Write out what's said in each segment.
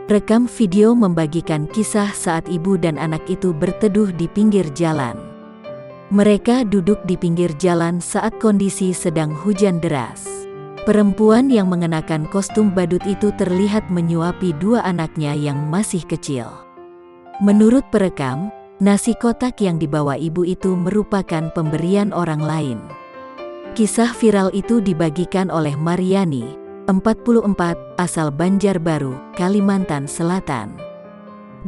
Rekam video membagikan kisah saat ibu dan anak itu berteduh di pinggir jalan. Mereka duduk di pinggir jalan saat kondisi sedang hujan deras. Perempuan yang mengenakan kostum badut itu terlihat menyuapi dua anaknya yang masih kecil. Menurut perekam, nasi kotak yang dibawa ibu itu merupakan pemberian orang lain. Kisah viral itu dibagikan oleh Mariani, 44, asal Banjarbaru, Kalimantan Selatan.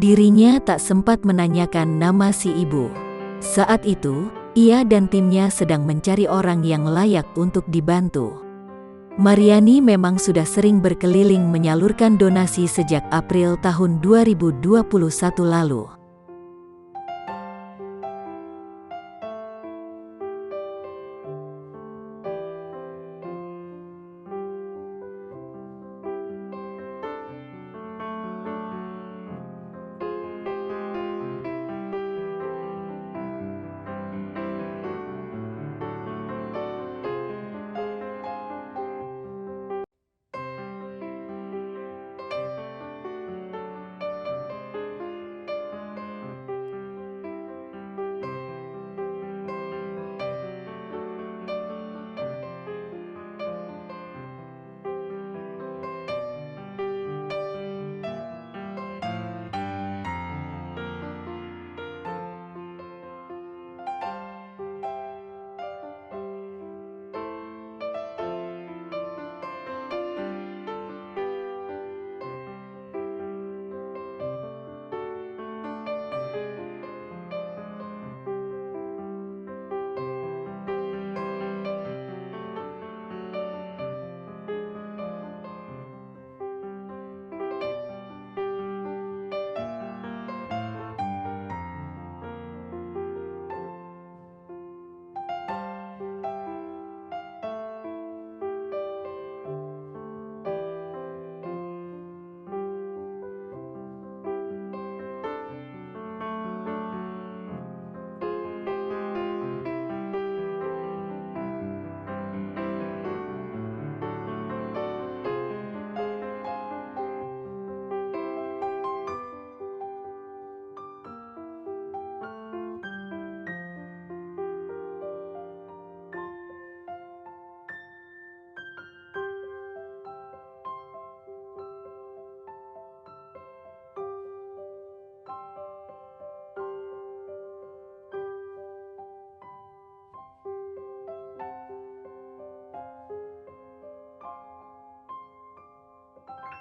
Dirinya tak sempat menanyakan nama si ibu. Saat itu, ia dan timnya sedang mencari orang yang layak untuk dibantu. Mariani memang sudah sering berkeliling menyalurkan donasi sejak April tahun 2021 lalu.